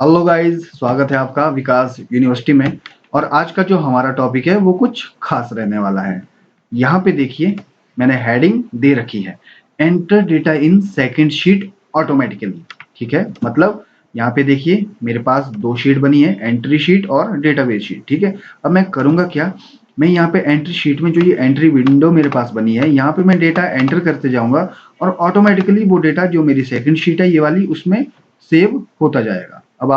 Hello guys, स्वागत है आपका विकास यूनिवर्सिटी में। और आज का जो हमारा टॉपिक है वो कुछ खास रहने वाला है। यहाँ पे देखिए, मैंने हेडिंग दे रखी है, enter data in second sheet automatically. ठीक है, मतलब यहाँ पे देखिए मेरे पास दो शीट बनी है, एंट्री शीट और डेटाबेस शीट। ठीक है, अब मैं करूँगा क्या, मैं यहाँ पे एंट्री शीट में जो ये एंट्री विंडो मेरे पास बनी है, यहाँ पे मैं डेटा एंटर करते जाऊँगा और ऑटोमेटिकली वो डेटा जो मेरी सेकंड शीट है ये वाली, उसमें सेव होता जाएगा। अब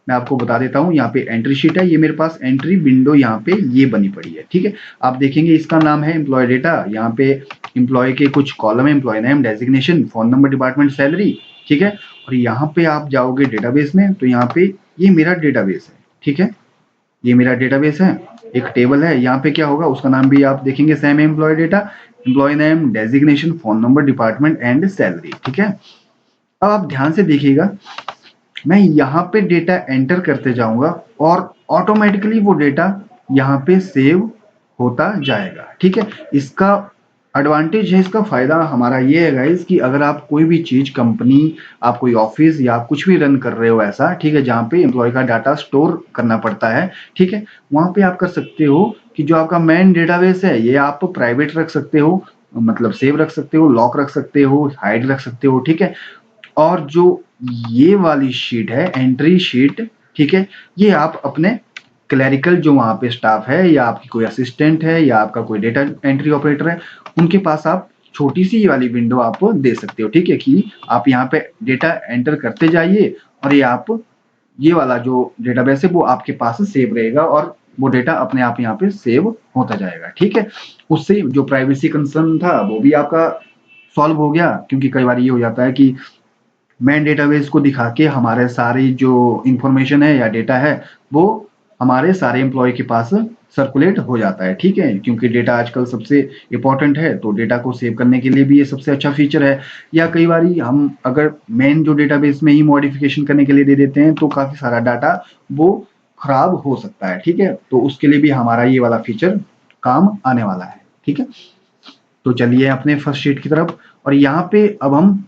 मैं आपको बता देता हूँ, यहाँ पे एंट्री शीट है, ये मेरे पास एंट्री विंडो यहाँ पे ये बनी पड़ी है। ठीक है, आप देखेंगे इसका नाम है एम्प्लॉय डेटा। यहाँ पे एम्प्लॉय के कुछ कॉलम है, employee name, designation, phone number, department, salary. ठीक है, और यहाँ पे आप जाओगे डेटाबेस में, तो यहाँ पे ये मेरा डेटाबेस है। ठीक है, ये मेरा डेटाबेस है, एक टेबल है। यहाँ पे क्या होगा, उसका नाम भी आप देखेंगे same employee data, employee name, designation, phone number, department and salary. ठीक है, अब आप ध्यान से देखिएगा, मैं यहाँ पे डेटा एंटर करते जाऊंगा और ऑटोमेटिकली वो डेटा यहाँ पे सेव होता जाएगा। ठीक है, इसका एडवांटेज है, इसका फायदा हमारा ये है गाइस कि अगर आप कोई भी चीज, कंपनी, आप कोई ऑफिस या आप कुछ भी रन कर रहे हो ऐसा, ठीक है, जहाँ पे एम्प्लॉय का डाटा स्टोर करना पड़ता है, ठीक है, वहां पे आप कर सकते हो कि जो आपका मेन डेटाबेस है ये आप प्राइवेट रख सकते हो, मतलब सेव रख सकते हो, लॉक रख सकते हो, हाइड रख सकते हो। ठीक है, और जो ये वाली शीट है, एंट्री शीट, ठीक है, ये आप अपने क्लरिकल जो वहां पे स्टाफ है, या आपकी कोई असिस्टेंट है, या आपका कोई डेटा एंट्री ऑपरेटर है, उनके पास आप छोटी सी ये वाली विंडो आप दे सकते हो। ठीक है, कि आप यहाँ पे डेटा एंटर करते जाइए और ये वाला जो डेटाबेस है वो आपके पास सेव रहेगा और वो डेटा अपने आप यहाँ पे सेव होता जाएगा। ठीक है, उससे जो प्राइवेसी कंसर्न था वो भी आपका सॉल्व हो गया, क्योंकि कई बार ये हो जाता है कि मेन डेटाबेस को दिखा के हमारे सारी जो इंफॉर्मेशन है या डेटा है वो हमारे सारे एम्प्लॉय के पास सर्कुलेट हो जाता है। ठीक है, क्योंकि डेटा आजकल सबसे इंपॉर्टेंट है, तो डेटा को सेव करने के लिए भी ये सबसे अच्छा फीचर है। या कई बार हम अगर मेन जो डेटाबेस में ही मॉडिफिकेशन करने के लिए दे देते हैं तो काफी सारा डाटा वो खराब हो सकता है। ठीक है, तो उसके लिए भी हमारा ये वाला फीचर काम आने वाला है। ठीक है, तो चलिए अपने फर्स्ट शीट की तरफ। और यहाँ पे अब हम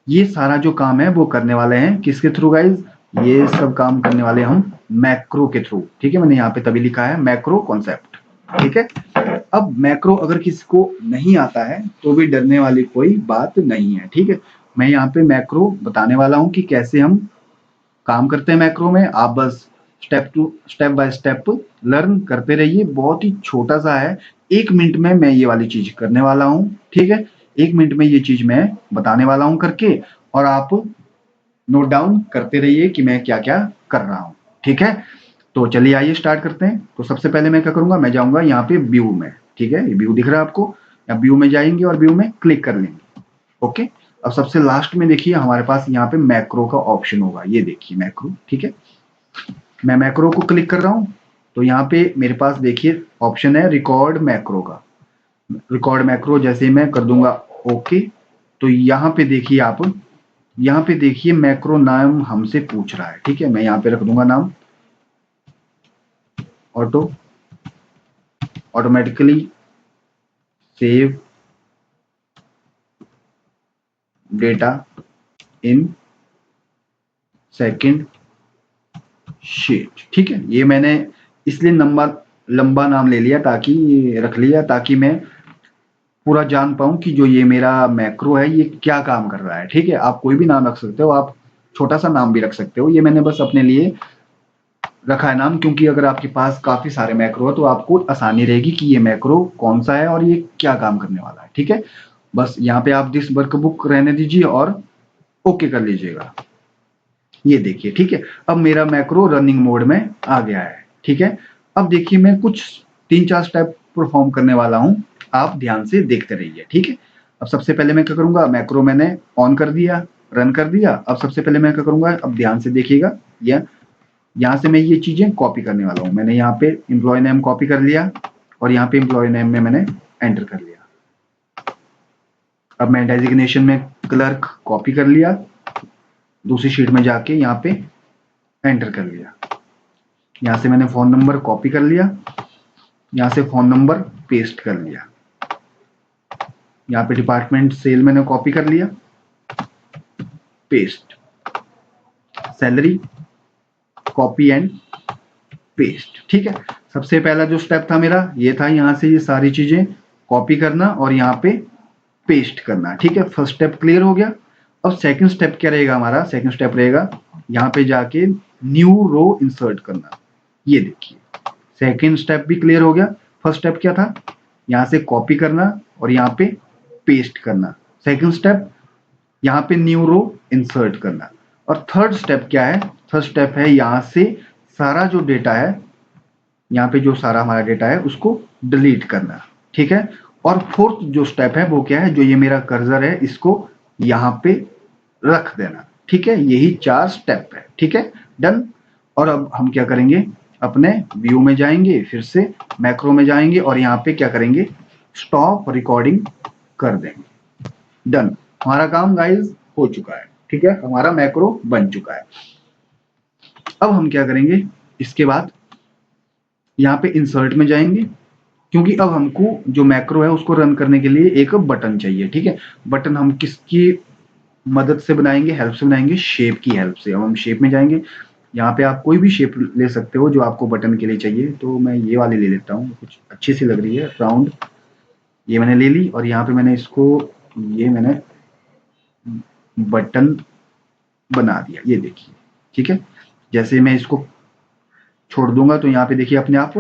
ये सारा जो काम है वो करने वाले हैं किसके थ्रू गाइज, ये सब काम करने वाले हम मैक्रो के थ्रू। ठीक है, मैंने यहाँ पे तभी लिखा है मैक्रो कॉन्सेप्ट। ठीक है, अब मैक्रो अगर किसी को नहीं आता है तो भी डरने वाली कोई बात नहीं है। ठीक है, मैं यहाँ पे मैक्रो बताने वाला हूँ कि कैसे हम काम करते हैं मैक्रो में। आप बस स्टेप बाय स्टेप लर्न करते रहिए, बहुत ही छोटा सा है, 1 मिनट में मैं ये वाली चीज करने वाला हूँ। ठीक है, 1 मिनट में ये चीज मैं बताने वाला हूँ करके, और आप नोट डाउन करते रहिए कि मैं क्या क्या कर रहा हूँ। ठीक है, तो चलिए आइए स्टार्ट करते हैं। तो सबसे पहले मैं क्या करूंगा, मैं जाऊंगा यहाँ पे व्यू में। ठीक है, ये व्यू दिख रहा है आपको, या व्यू में जाएंगे और व्यू में क्लिक कर लेंगे। ओके, अब सबसे लास्ट में देखिए हमारे पास यहाँ पे मैक्रो का ऑप्शन होगा, ये देखिए मैक्रो। ठीक है, मैं मैक्रो को क्लिक कर रहा हूँ, तो यहाँ पे मेरे पास देखिए ऑप्शन है रिकॉर्ड मैक्रो का। रिकॉर्ड मैक्रो जैसे ही मैं कर दूंगा ओके, तो यहाँ पे देखिए आप, यहाँ पे देखिए मैक्रो नाम हमसे पूछ रहा है। ठीक है, मैं यहाँ पे रख दूंगा नाम auto, automatically save data in second sheet. ठीक है, ये मैंने इसलिए लंबा लंबा नाम ले लिया, ताकि रख लिया, ताकि मैं पूरा जान पाऊं कि जो ये मेरा मैक्रो है ये क्या काम कर रहा है। ठीक है, आप कोई भी नाम रख सकते हो, आप छोटा सा नाम भी रख सकते हो, ये मैंने बस अपने लिए रखा है नाम, क्योंकि अगर आपके पास काफी सारे मैक्रो है तो आपको आसानी रहेगी कि ये मैक्रो कौन सा है और ये क्या काम करने वाला है। ठीक है, बस यहाँ पे आप दिस वर्कबुक रहने दीजिए और ओके कर लीजिएगा। ये देखिए, ठीक है, अब मेरा मैक्रो रनिंग मोड में आ गया है। ठीक है, अब देखिए मैं कुछ 3-4 स्टेप परफॉर्म करने वाला हूं, आप ध्यान से देखते रहिए। ठीक है, अब सबसे पहले मैं क्या करूंगा, मैक्रो मैंने ऑन कर दिया, रन कर दिया। अब सबसे पहले मैं क्या करूंगा, अब ध्यान से देखिएगा, यहाँ से मैं ये चीजें कॉपी करने वाला हूँ। मैंने यहाँ पे एम्प्लॉय नेम कॉपी कर लिया और यहाँ पे एम्प्लॉय नेम में मैंने एंटर कर लिया। अब मैं डेजिग्नेशन में क्लर्क कॉपी कर लिया, दूसरी शीट में जाके यहाँ पे एंटर कर लिया। यहाँ से मैंने फोन नंबर कॉपी कर लिया, यहाँ से फोन नंबर पेस्ट कर लिया। यहाँ पे डिपार्टमेंट सेल मैंने कॉपी कर लिया, paste. Salary copy and paste. ठीक है, सबसे पहला जो स्टेप था मेरा ये था, यहाँ से ये सारी चीजें कॉपी करना और यहाँ पे पेस्ट करना। ठीक है, फर्स्ट स्टेप क्लियर हो गया। अब सेकंड स्टेप क्या रहेगा हमारा? सेकंड स्टेप रहेगा यहाँ पे जाके न्यू रो इंसर्ट करना। ये देखिए, सेकंड स्टेप भी क्लियर हो गया। फर्स्ट स्टेप क्या था? यहाँ से कॉपी करना और यहाँ पे पेस्ट करना। सेकंड स्टेप यहाँ पे न्यू रो इंसर्ट करना। और थर्ड स्टेप क्या है? थर्ड स्टेप है यहाँ से सारा जो डेटा है, यहाँ पे जो सारा हमारा डेटा है उसको डिलीट करना। ठीक है, और फोर्थ जो स्टेप है वो क्या है? जो ये मेरा कर्सर है इसको यहाँ पे रख देना। ठीक है, यही 4 स्टेप है। ठीक है, डन। और अब हम क्या करेंगे? अपने व्यू में जाएंगे, फिर से मैक्रो में जाएंगे और यहाँ पे क्या करेंगे? स्टॉप रिकॉर्डिंग कर देंगे। डन, हमारा काम गाइस हो चुका है। ठीक है, हमारा मैक्रो बन चुका है। अब हम क्या करेंगे? इसके बाद यहाँ पे इंसर्ट में जाएंगे, क्योंकि अब हमको जो मैक्रो है उसको रन करने के लिए एक बटन चाहिए। ठीक है, बटन हम किसकी मदद से बनाएंगे? हेल्प से बनाएंगे, शेप की हेल्प से। अब हम शेप में जाएंगे, यहाँ पे आप कोई भी शेप ले सकते हो जो आपको बटन के लिए चाहिए। तो मैं ये वाली ले लेता हूँ, कुछ अच्छी सी लग रही है, राउंड। ये मैंने ले ली और यहाँ पे मैंने इसको, ये मैंने बटन बना दिया। ये देखिए, ठीक है। जैसे मैं इसको छोड़ दूंगा तो यहाँ पे देखिए अपने आप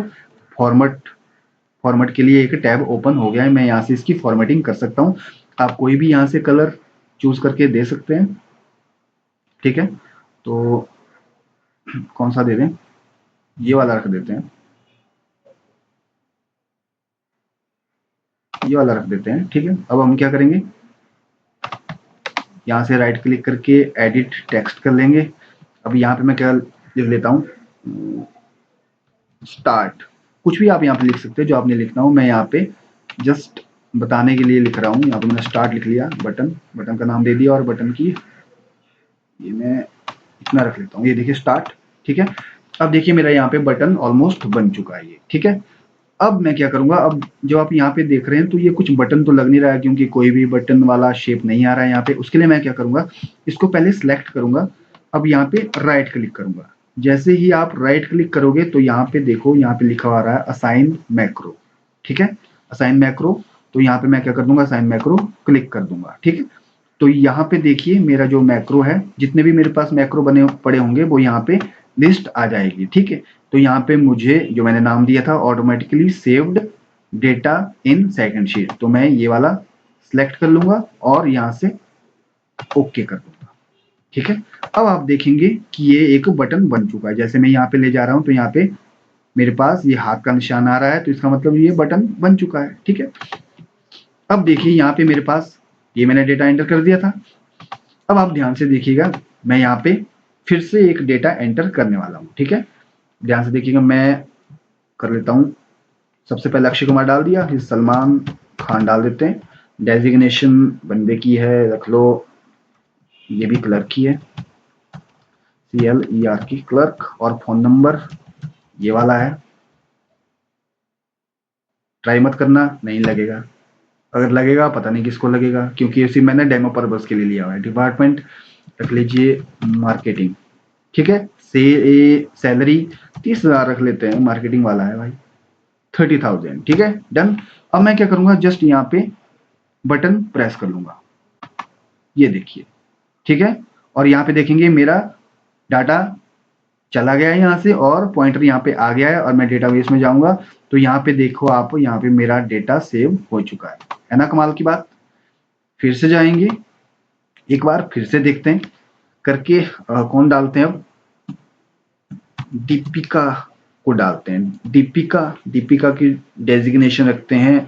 फॉर्मेट के लिए एक टैब ओपन हो गया है। मैं यहाँ से इसकी फॉर्मेटिंग कर सकता हूँ। आप कोई भी यहाँ से कलर चूज करके दे सकते हैं। ठीक है, तो कौन सा दे दें? ये वाला रख देते हैं, ये वाला रख देते हैं। ठीक है, अब हम क्या करेंगे? यहाँ से राइट क्लिक करके एडिट टेक्स्ट कर लेंगे। अब यहाँ पे मैं क्या लिख लेता हूँ? स्टार्ट। कुछ भी आप यहाँ पे लिख सकते हैं जो आपने लिखना हो। मैं यहाँ पे जस्ट बताने के लिए लिख रहा हूँ। यहाँ पे मैंने स्टार्ट लिख लिया, बटन का नाम दे दिया और बटन की ये मैं इतना रख लेता हूँ। ये देखिए स्टार्ट। ठीक है, अब देखिए मेरा यहाँ पे बटन ऑलमोस्ट बन चुका है ये। ठीक है, अब मैं क्या करूंगा? अब जो आप यहाँ पे देख रहे हैं तो ये कुछ बटन तो लग नहीं रहा है, क्योंकि कोई भी बटन वाला शेप नहीं आ रहा है यहाँ पे। उसके लिए मैं क्या करूंगा? इसको पहले सिलेक्ट करूंगा। अब यहाँ पे राइट क्लिक करूंगा। जैसे ही आप राइट क्लिक करोगे तो यहाँ पे देखो, यहाँ पे लिखा आ रहा है असाइन मैक्रो। ठीक है, असाइन मैक्रो। तो यहाँ पे मैं क्या कर दूंगा? असाइन मैक्रो क्लिक कर दूंगा। ठीक है, तो यहाँ पे देखिए मेरा जो मैक्रो है, जितने भी मेरे पास मैक्रो बने पड़े होंगे वो यहाँ पे लिस्ट आ जाएगी। ठीक है, तो यहाँ पे मुझे जो मैंने नाम दिया था automatically saved data in second sheet, तो मैं ये वाला सिलेक्ट कर लूंगा और यहाँ से ओके कर दूंगा। ठीक है, अब आप देखेंगे कि ये एक बटन बन चुका है। जैसे मैं यहाँ पे ले जा रहा हूँ तो यहाँ पे मेरे पास ये हाथ का निशान आ रहा है, तो इसका मतलब ये बटन बन चुका है। ठीक है, अब देखिए यहाँ पे मेरे पास ये मैंने डेटा एंटर कर दिया था। अब आप ध्यान से देखिएगा, मैं यहाँ पे फिर से एक डेटा एंटर करने वाला हूँ। ठीक है, ध्यान से देखिएगा, मैं कर लेता हूँ। सबसे पहले अक्षय कुमार डाल दिया, फिर सलमान खान डाल देते हैं। डेजिग्नेशन बंदे की है, रख लो। ये भी क्लर्क की है, CLER की, क्लर्क। और फोन नंबर ये वाला है। ट्राई मत करना, नहीं लगेगा। अगर लगेगा पता नहीं किसको लगेगा, क्योंकि इसी मैंने डेमो पर्पस के लिए लिया हुआ है। डिपार्टमेंट रख लीजिए मार्केटिंग। ठीक है, सैलरी 30,000 रख लेते हैं, मार्केटिंग वाला है भाई, 30,000। ठीक है, डन। अब मैं क्या करूंगा? जस्ट यहाँ पे बटन प्रेस कर लूंगा। ये देखिए, ठीक है, और यहाँ पे देखेंगे मेरा डाटा चला गया है यहाँ से और पॉइंटर यहाँ पे आ गया है। और मैं डेटाबेस में जाऊंगा तो यहाँ पे देखो आप, यहाँ पे मेरा डेटा सेव हो चुका है ना? कमाल की बात। फिर से जाएंगे, एक बार फिर से देखते हैं करके। कौन डालते हैं अब? दीपिका को डालते हैं। दीपिका की डेजिग्नेशन रखते हैं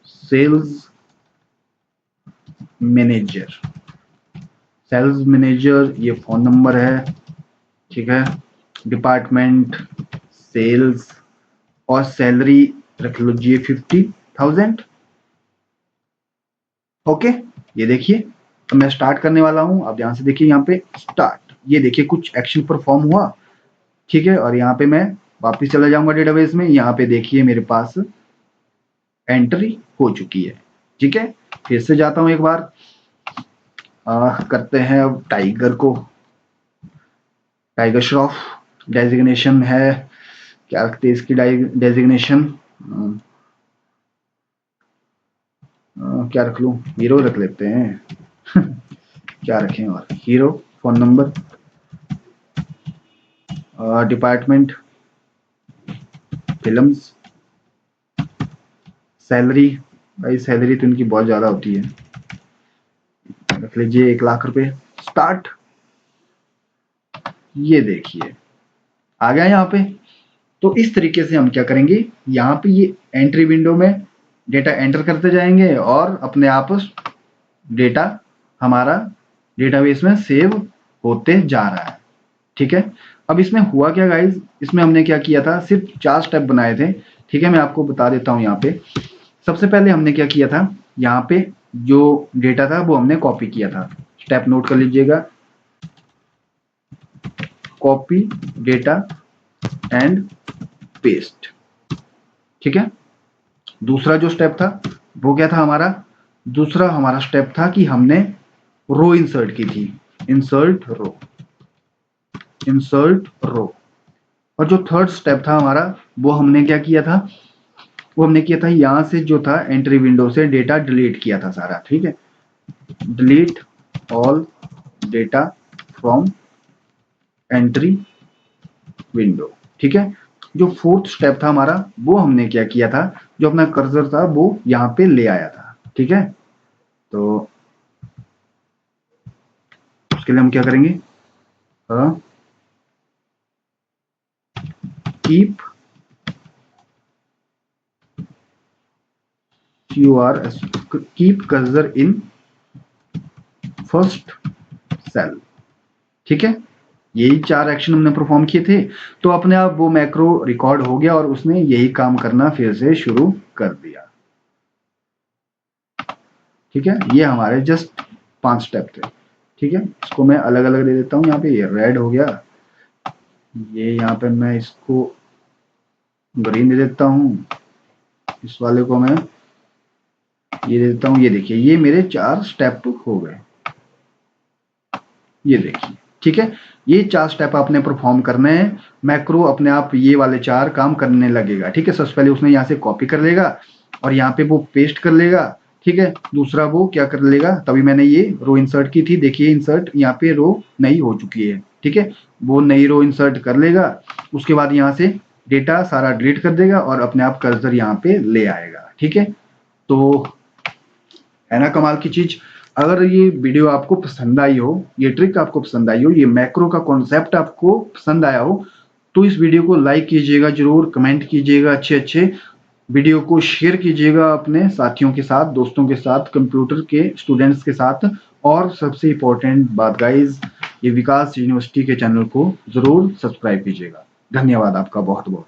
सेल्स मैनेजर। सेल्स मैनेजर, ये फोन नंबर है। ठीक है, डिपार्टमेंट सेल्स, और सैलरी रख लीजिए 50,000। ओके, ये देखिए, तो मैं स्टार्ट करने वाला हूं। अब ध्यान से देखिए यहाँ पे स्टार्ट, ये देखिए कुछ एक्शन परफॉर्म हुआ। ठीक है, और यहाँ पे मैं वापस चला जाऊंगा डेटाबेस में। यहाँ पे देखिए मेरे पास एंट्री हो चुकी है। ठीक है, फिर से जाता हूं एक बार। करते हैं अब टाइगर को टाइगर श्रॉफ डेजिग्नेशन है, क्या रखते हैं इसकी डेजिग्नेशन, क्या रख लूं, हीरो रख लेते हैं क्या रखें, और hero, phone number, department films, salary, भाई सैलरी तो इनकी बहुत ज्यादा होती है, रख लीजिए 1 लाख रुपए, स्टार्ट। ये देखिए आ गया यहाँ पे। तो इस तरीके से हम क्या करेंगे, यहाँ पे ये एंट्री विंडो में डेटा एंटर करते जाएंगे और अपने आप डेटा हमारा डेटाबेस में सेव होते जा रहा है। ठीक है, अब इसमें हुआ क्या गाइज, इसमें हमने क्या किया था, सिर्फ 4 स्टेप बनाए थे। ठीक है, मैं आपको बता देता हूँ यहाँ पे। सबसे पहले हमने क्या किया था, यहाँ पे जो डेटा था वो हमने कॉपी किया था। स्टेप नोट कर लीजिएगा, कॉपी डेटा एंड पेस्ट। ठीक है, दूसरा जो स्टेप था वो क्या था हमारा, दूसरा हमारा स्टेप था कि हमने रो इंसर्ट की थी, इंसर्ट रो, इंसर्ट रो। और जो थर्ड स्टेप था हमारा वो हमने क्या किया था, वो हमने किया था यहां से जो था एंट्री विंडो से डेटा डिलीट किया था सारा। ठीक है, delete all data from entry window. ठीक है, जो फोर्थ स्टेप था हमारा वो हमने क्या किया था, जो अपना कर्सर था वो यहाँ पे ले आया था। ठीक है, तो उसके लिए हम क्या करेंगे, keep keep cursor in first cell. ठीक है, यही 4 एक्शन हमने परफॉर्म किए थे, तो अपने आप वो मैक्रो रिकॉर्ड हो गया और उसने यही काम करना फिर से शुरू कर दिया। ठीक है, ये हमारे जस्ट 5 स्टेप थे। ठीक है, इसको मैं अलग अलग दे देता हूँ, यहाँ पे ये रेड हो गया, ये यहाँ पे मैं इसको ग्रीन दे देता हूँ, इस वाले को मैं ये दे देता हूँ। ये देखिए ये मेरे 4 स्टेप हो गए, ये देखिए। ठीक है, ये 4 स्टेप आपने परफॉर्म करने हैं, मैक्रो अपने आप ये वाले 4 काम करने लगेगा। ठीक है, सबसे पहले उसने यहाँ से कॉपी कर लेगा और यहाँ पे वो पेस्ट कर लेगा। ठीक है, दूसरा वो क्या कर लेगा, तभी मैंने ये रो इंसर्ट की थी, देखिए इंसर्ट यहाँ पे रो नई हो चुकी है। ठीक है, वो नई रो इंसर्ट कर लेगा, उसके बाद यहाँ से डेटा सारा डिलीट कर देगा और अपने आप कर्सर यहाँ पे ले आएगा। ठीक है, तो है ना कमाल की चीज। अगर ये वीडियो आपको पसंद आई हो, ये ट्रिक आपको पसंद आई हो, ये मैक्रो का कॉन्सेप्ट आपको पसंद आया हो, तो इस वीडियो को लाइक कीजिएगा जरूर, कमेंट कीजिएगा अच्छे अच्छे, वीडियो को शेयर कीजिएगा अपने साथियों के साथ, दोस्तों के साथ, कंप्यूटर के स्टूडेंट्स के साथ। और सबसे इंपॉर्टेंट बात गाइज, ये विकास यूनिवर्सिटी के चैनल को जरूर सब्सक्राइब कीजिएगा। धन्यवाद आपका बहुत बहुत।